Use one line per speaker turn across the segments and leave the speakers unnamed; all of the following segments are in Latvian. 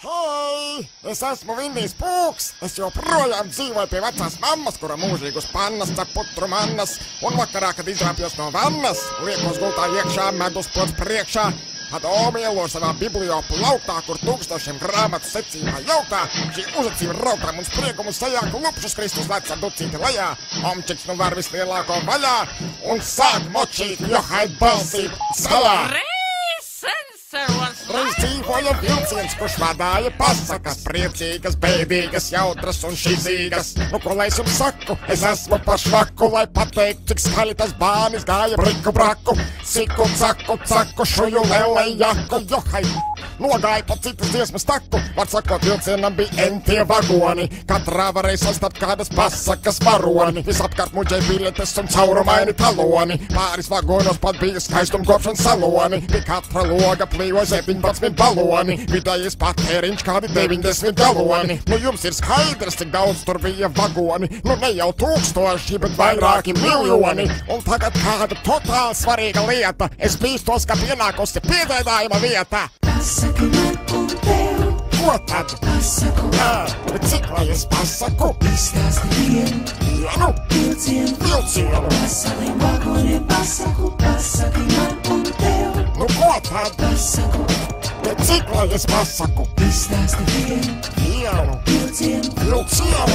Hei! Es esmu Vindijs Pūks! Es joprojām dzīvoju pie vecās mammas, kura mūžīgi uz pannas cep putru mannas, un vakarā, kad izrāpjos no vannas, liekos gultā iekšā, medus pods priekšā, padomu ielo savā bibliopu lauktā, kur tūkstošiem grāmatu secībā jautā, šī uzacīva rautām un spriegumu sajā, klupšus Kristus lec ar ducīti lejā, omčiks nu var vislielāko vaļā, un sāk močīt Johait balsību salā! Reiz dzīvoja vilciens, kurš vadāja pasakas, priecīgas, bēdīgas, jautras un šizīgas. Nu, ko lai es jums saku? Es esmu par švaku, lai pateikt, cik skaļi tas bānis gāja briku braku. Siku, caku, šuju, lele, jaku, johai. Nogāja pa citas dziesmas taku, var sakot, vilcienam bija entie vagoni. Katrā varēja sastapt kādas pasakas varoni. Visapkārt muģēja biļetes un caurumaini taloni. Pāris vagonos pat bija skaistumkopšanas saloni. Pie katra loga plīvo 17 baloni. Vidējais patēriņš kādi 90 galoni. Nu jums ir skaidrs, cik daudz tur bija vagoni. Nu ne jau tūkstoši, bet vairāki miljoni. Un tagad kāda totāli svarīga lieta. Es bīstos, ka pienākusi piedēdājuma vieta.
Pasaki man un tev.
Ko tad?
Pasaku.
Jā, bet cik lai es pasaku?
Izstāsti vienu.
Vienu? Vilcienu.
Pasauliem vagoniem pasaku. Pasaki man un tev.
Nu ko tad?
Pasaku.
Bet cik lai es pasaku?
Izstāsti vienu.
Vienu. Vilcienu.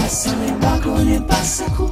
Pasauliem vagoniem pasaku.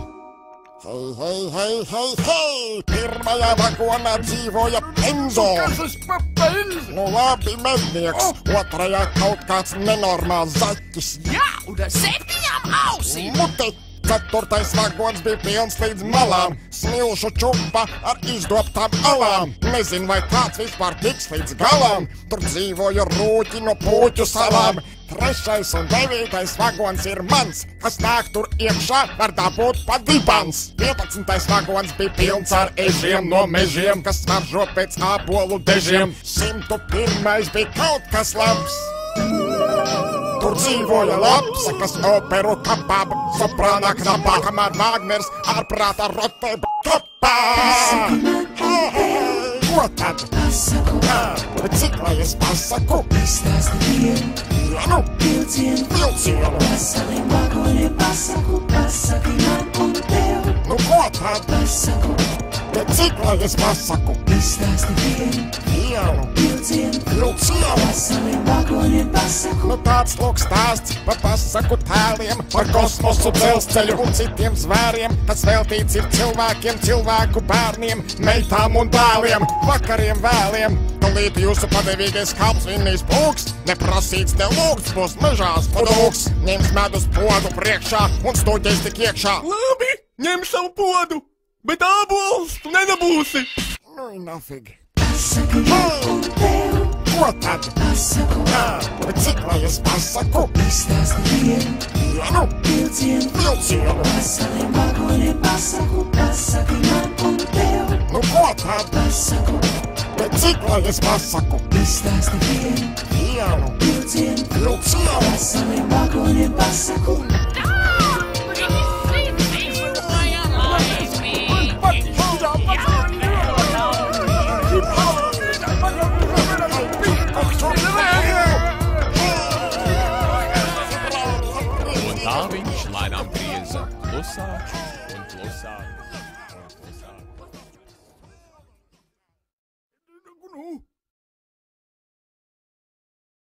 Hei, pirmajā vagonā dzīvoja Enzo.
Kas es pa Enzo?
Nu labi, mednieks. Otrajā kaut kāds nenormāls zaķis.
Jā, un ar 7 ausīm.
Muti. Ceturtais vagons bija pilns līdz malām. Smilšu čupa ar izdobtām alām. Nezinu, vai kāds vispār tiks līdz galām. Tur dzīvoja rūķi no Puķu salām. Trešais un 9. vagons ir mans. Kas nāk tur iekšā, var dabūt pa dibans. 11. vagons bija pilns ar ežiem no mežiem, kas smaržo pēc ābolu dežiem. 101. bija kaut kas labs. Tur dzīvoja lapsa, kas operu kapā, soprānā knapā, kamēr Vāgners ārprātā rotē kapā. Ko tad?
Pasaku.
Jā, bet cik lai es pasaku?
Izstāsti vienu.
Vienu? Vilcienu.
Pasauliem vagoniem pasaku. Pasaki man un tev.
Nu ko tad?
Pasaku.
Bet cik lai es pasaku?
Izstāsti vienu.
Vienu. Vilcienu.
Pasauliem vagoniem pasaku.
Nu tāds lūk stāsts par pasaku tēliem, par kosmosu, dzelzceļu un citiem zvēriem, kas veltīts ir cilvēkiem, cilvēku bērniem, meitām un dēliem, vakariem vēliem. Tūlīt jūsu padevīgais kalps Vindijs Pūks, neprasīts te lūgts, būs mežās padūks, ņems medus podu priekšā un stūķēs tik iekšā.
Labi, ņem savu podu, bet ābolus tu nedabūsi.
Nu, nafig.
Pasaki man un tev.
Ko tad?
Pasaku.
Jā, bet cik lai es pasaku?
Izstāsti vienu.
Vienu. Vilcienu.
Pasauliem vagoniem pasaku. Pasaki man un tev.
Nu ko tad?
Pasaku.
Bet cik lai es pasaku?
Izstāsti vienu.
Vienu. Vilcienu.
Pasauliem vagoniem pasaku.
Un tā viņš lēnām grieza klusāk un klusāk.